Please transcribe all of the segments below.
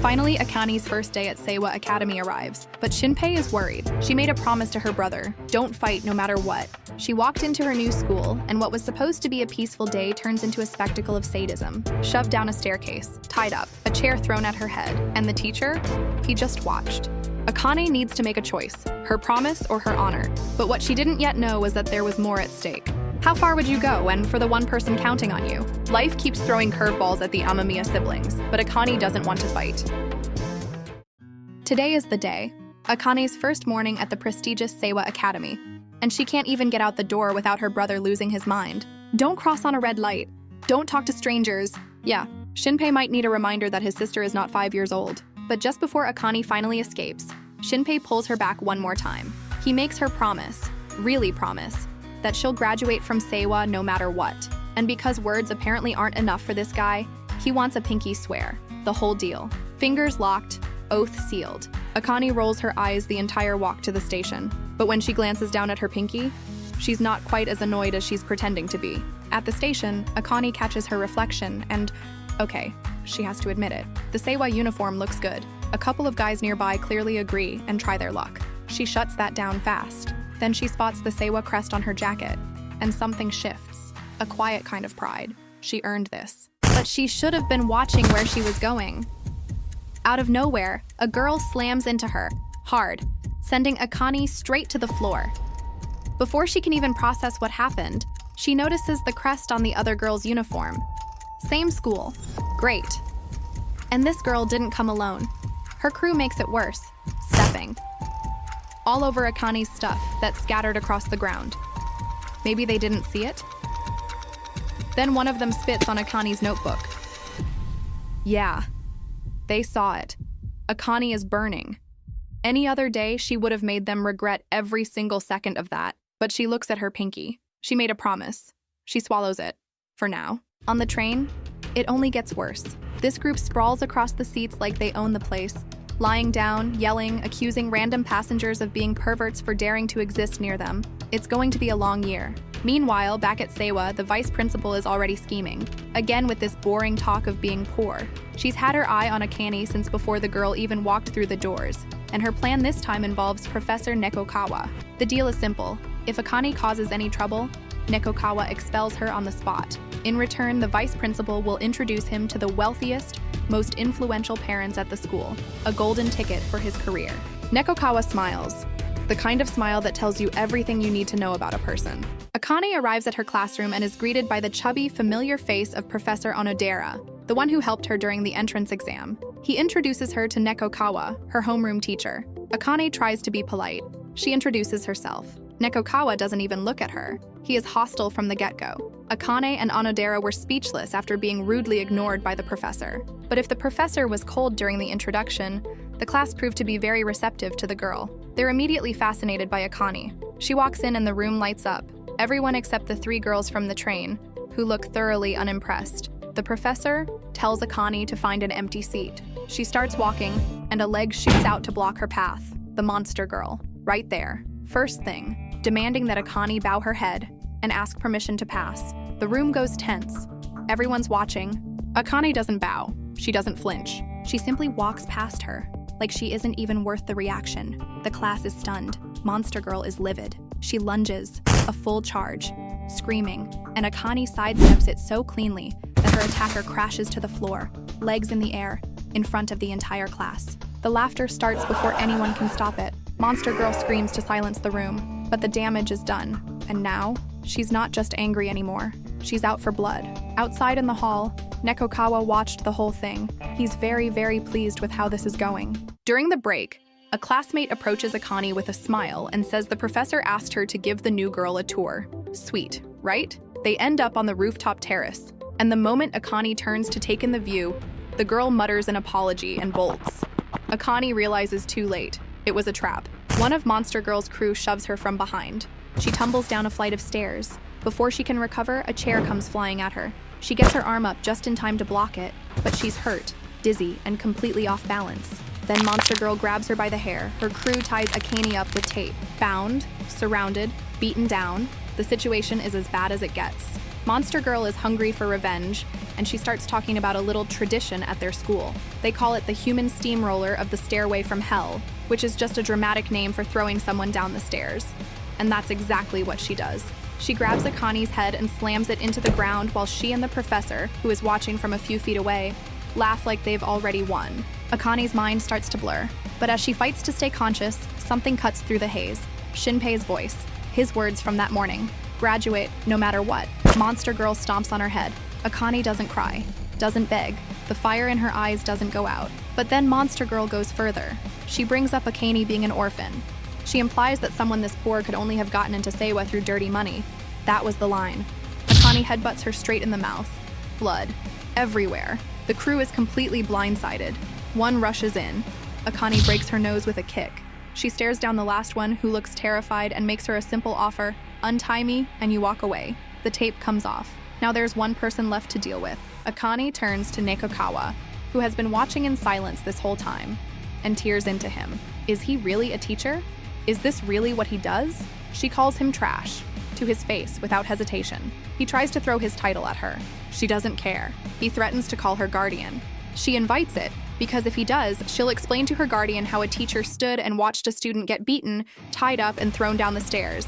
Finally, Akane's first day at Seiwa Academy arrives, but Shinpei is worried. She made a promise to her brother, don't fight no matter what. She walked into her new school, and what was supposed to be a peaceful day turns into a spectacle of sadism. Shoved down a staircase, tied up, a chair thrown at her head, and the teacher? He just watched. Akane needs to make a choice, her promise or her honor. But what she didn't yet know was that there was more at stake. How far would you go when for the one person counting on you? Life keeps throwing curveballs at the Amamiya siblings, but Akane doesn't want to fight. Today is the day, Akane's first morning at the prestigious Seiwa Academy, and she can't even get out the door without her brother losing his mind. Don't cross on a red light. Don't talk to strangers. Yeah, Shinpei might need a reminder that his sister is not 5 years old. But just before Akane finally escapes, Shinpei pulls her back one more time. He makes her promise, really promise, that she'll graduate from Seiwa no matter what. And because words apparently aren't enough for this guy, he wants a pinky swear. The whole deal. Fingers locked, oath sealed. Akane rolls her eyes the entire walk to the station. But when she glances down at her pinky, she's not quite as annoyed as she's pretending to be. At the station, Akane catches her reflection and, okay, she has to admit it. The Seiwa uniform looks good. A couple of guys nearby clearly agree and try their luck. She shuts that down fast. Then she spots the Seiwa crest on her jacket, and something shifts. A quiet kind of pride. She earned this. But she should have been watching where she was going. Out of nowhere, a girl slams into her, hard, sending Akane straight to the floor. Before she can even process what happened, she notices the crest on the other girl's uniform. Same school. Great. And this girl didn't come alone. Her crew makes it worse, stepping all over Akane's stuff that's scattered across the ground. Maybe they didn't see it? Then one of them spits on Akane's notebook. Yeah, they saw it. Akane is burning. Any other day, she would have made them regret every single second of that. But she looks at her pinky. She made a promise. She swallows it. For now. On the train, it only gets worse. This group sprawls across the seats like they own the place, lying down, yelling, accusing random passengers of being perverts for daring to exist near them. It's going to be a long year. Meanwhile, back at Seiwa, the vice principal is already scheming. Again with this boring talk of being poor. She's had her eye on Akane since before the girl even walked through the doors, and her plan this time involves Professor Nekokawa. The deal is simple. If Akane causes any trouble, Nekokawa expels her on the spot. In return, the vice principal will introduce him to the wealthiest, most influential parents at the school, a golden ticket for his career. Nekokawa smiles, the kind of smile that tells you everything you need to know about a person. Akane arrives at her classroom and is greeted by the chubby, familiar face of Professor Onodera, the one who helped her during the entrance exam. He introduces her to Nekokawa, her homeroom teacher. Akane tries to be polite. She introduces herself. Nekokawa doesn't even look at her. He is hostile from the get-go. Akane and Onodera were speechless after being rudely ignored by the professor. But if the professor was cold during the introduction, the class proved to be very receptive to the girl. They're immediately fascinated by Akane. She walks in and the room lights up. Everyone except the 3 girls from the train, who look thoroughly unimpressed. The professor tells Akane to find an empty seat. She starts walking, and a leg shoots out to block her path. The monster girl, right there. First thing, demanding that Akane bow her head and ask permission to pass. The room goes tense. Everyone's watching. Akane doesn't bow. She doesn't flinch. She simply walks past her, like she isn't even worth the reaction. The class is stunned. Monster Girl is livid. She lunges, a full charge, screaming, and Akane sidesteps it so cleanly that her attacker crashes to the floor, legs in the air, in front of the entire class. The laughter starts before anyone can stop it. Monster Girl screams to silence the room, but the damage is done. And now, she's not just angry anymore. She's out for blood. Outside in the hall, Nekokawa watched the whole thing. He's very, very pleased with how this is going. During the break, a classmate approaches Akane with a smile and says the professor asked her to give the new girl a tour. Sweet, right? They end up on the rooftop terrace, and the moment Akane turns to take in the view, the girl mutters an apology and bolts. Akane realizes too late. It was a trap. One of Monster Girl's crew shoves her from behind. She tumbles down a flight of stairs. Before she can recover, a chair comes flying at her. She gets her arm up just in time to block it, but she's hurt, dizzy, and completely off balance. Then Monster Girl grabs her by the hair. Her crew ties Akane up with tape. Bound, surrounded, beaten down, the situation is as bad as it gets. Monster Girl is hungry for revenge, and she starts talking about a little tradition at their school. They call it the human steamroller of the stairway from hell, which is just a dramatic name for throwing someone down the stairs. And that's exactly what she does. She grabs Akane's head and slams it into the ground while she and the professor, who is watching from a few feet away, laugh like they've already won. Akane's mind starts to blur, but as she fights to stay conscious, something cuts through the haze. Shinpei's voice, his words from that morning. Graduate, no matter what. Monster Girl stomps on her head. Akane doesn't cry, doesn't beg. The fire in her eyes doesn't go out. But then Monster Girl goes further. She brings up Akane being an orphan. She implies that someone this poor could only have gotten into Seiwa through dirty money. That was the line. Akane headbutts her straight in the mouth. Blood. Everywhere. The crew is completely blindsided. One rushes in. Akane breaks her nose with a kick. She stares down the last one, who looks terrified, and makes her a simple offer. Untie me, and you walk away. The tape comes off. Now there's one person left to deal with. Akane turns to Nekokawa, who has been watching in silence this whole time, and tears into him. Is he really a teacher? Is this really what he does? She calls him trash, to his face without hesitation. He tries to throw his title at her. She doesn't care. He threatens to call her guardian. She invites it, because if he does, she'll explain to her guardian how a teacher stood and watched a student get beaten, tied up, and thrown down the stairs,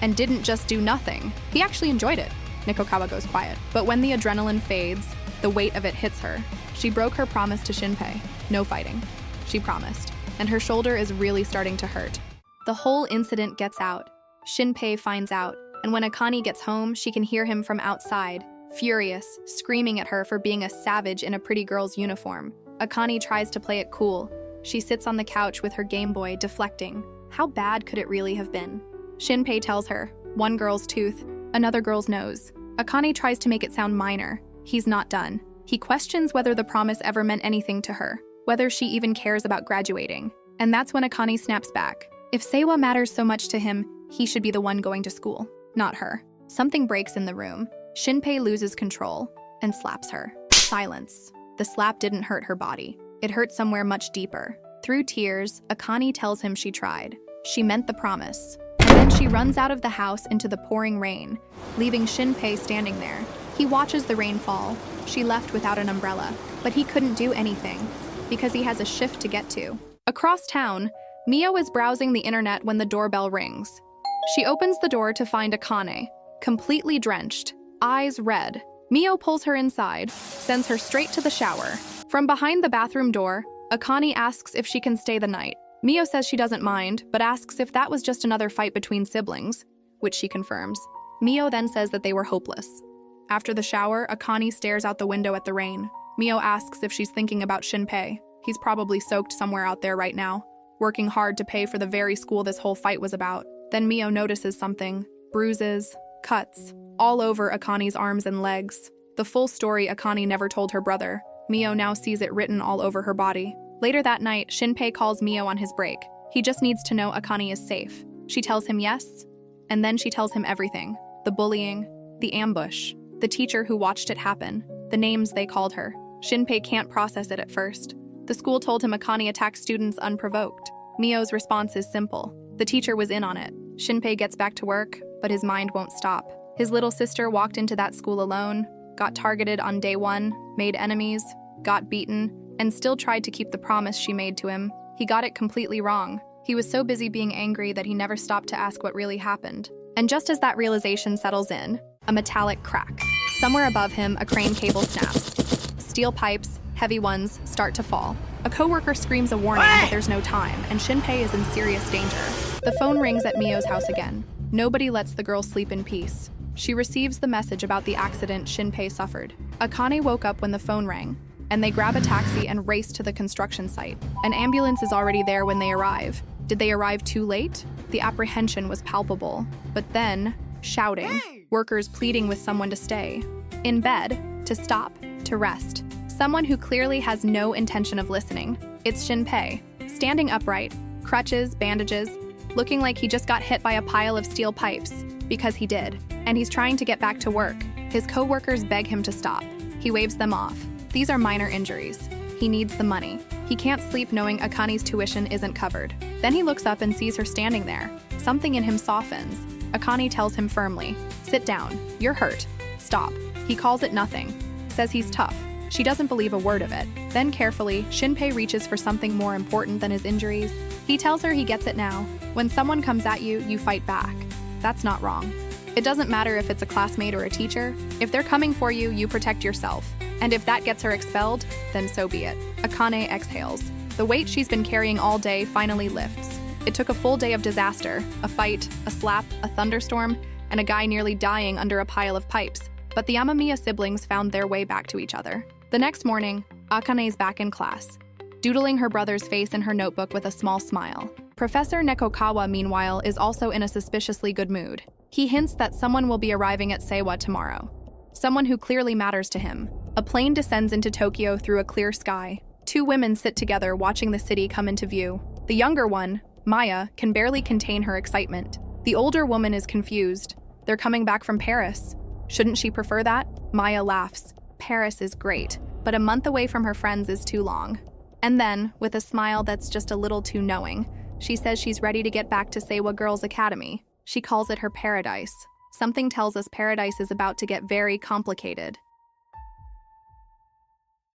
and didn't just do nothing. He actually enjoyed it. Nekokawa goes quiet. But when the adrenaline fades, the weight of it hits her. She broke her promise to Shinpei. No fighting. She promised. And her shoulder is really starting to hurt. The whole incident gets out. Shinpei finds out, and when Akane gets home, she can hear him from outside, furious, screaming at her for being a savage in a pretty girl's uniform. Akane tries to play it cool. She sits on the couch with her Game Boy, deflecting. How bad could it really have been? Shinpei tells her, one girl's tooth, another girl's nose. Akane tries to make it sound minor. He's not done. He questions whether the promise ever meant anything to her, whether she even cares about graduating. And that's when Akane snaps back. If Seiwa matters so much to him, he should be the one going to school, not her. Something breaks in the room. Shinpei loses control and slaps her. Silence. The slap didn't hurt her body. It hurt somewhere much deeper. Through tears, Akane tells him she tried. She meant the promise. And then she runs out of the house into the pouring rain, leaving Shinpei standing there. He watches the rain fall. She left without an umbrella, but he couldn't do anything because he has a shift to get to. Across town, Mio is browsing the internet when the doorbell rings. She opens the door to find Akane, completely drenched, eyes red. Mio pulls her inside, sends her straight to the shower. From behind the bathroom door, Akane asks if she can stay the night. Mio says she doesn't mind, but asks if that was just another fight between siblings, which she confirms. Mio then says that they were hopeless. After the shower, Akane stares out the window at the rain. Mio asks if she's thinking about Shinpei. He's probably soaked somewhere out there right now, working hard to pay for the very school this whole fight was about. Then Mio notices something. Bruises, cuts, all over Akane's arms and legs. The full story Akane never told her brother. Mio now sees it written all over her body. Later that night, Shinpei calls Mio on his break. He just needs to know Akane is safe. She tells him yes, and then she tells him everything. The bullying, the ambush, the teacher who watched it happen, the names they called her. Shinpei can't process it at first. The school told him Akane attacked students unprovoked. Mio's response is simple. The teacher was in on it. Shinpei gets back to work, but his mind won't stop. His little sister walked into that school alone, got targeted on day one, made enemies, got beaten, and still tried to keep the promise she made to him. He got it completely wrong. He was so busy being angry that he never stopped to ask what really happened. And just as that realization settles in, a metallic crack. Somewhere above him, a crane cable snaps. Steel pipes, heavy ones, start to fall. A coworker screams a warning, but there's no time, and Shinpei is in serious danger. The phone rings at Mio's house again. Nobody lets the girl sleep in peace. She receives the message about the accident Shinpei suffered. Akane woke up when the phone rang, and they grab a taxi and race to the construction site. An ambulance is already there when they arrive. Did they arrive too late? The apprehension was palpable. But then, shouting, workers pleading with someone to stay. In bed, to stop, to rest. Someone who clearly has no intention of listening. It's Shinpei, standing upright, crutches, bandages, looking like he just got hit by a pile of steel pipes, because he did. And he's trying to get back to work. His co-workers beg him to stop. He waves them off. These are minor injuries. He needs the money. He can't sleep knowing Akane's tuition isn't covered. Then he looks up and sees her standing there. Something in him softens. Akane tells him firmly, "Sit down. You're hurt. Stop." He calls it nothing. says he's tough. She doesn't believe a word of it. Then carefully, Shinpei reaches for something more important than his injuries. He tells her he gets it now. When someone comes at you, you fight back. That's not wrong. It doesn't matter if it's a classmate or a teacher. If they're coming for you, you protect yourself. And if that gets her expelled, then so be it. Akane exhales. The weight she's been carrying all day finally lifts. It took a full day of disaster, a fight, a slap, a thunderstorm, and a guy nearly dying under a pile of pipes. But the Amamiya siblings found their way back to each other. The next morning, Akane's back in class, doodling her brother's face in her notebook with a small smile. Professor Nekokawa, meanwhile, is also in a suspiciously good mood. He hints that someone will be arriving at Seiwa tomorrow. Someone who clearly matters to him. A plane descends into Tokyo through a clear sky. Two women sit together watching the city come into view. The younger one, Maya, can barely contain her excitement. The older woman is confused. They're coming back from Paris. Shouldn't she prefer that? Maya laughs. Paris is great, but a month away from her friends is too long. And then, with a smile that's just a little too knowing, she says she's ready to get back to Seiwa Girls' Academy. She calls it her paradise. Something tells us paradise is about to get very complicated.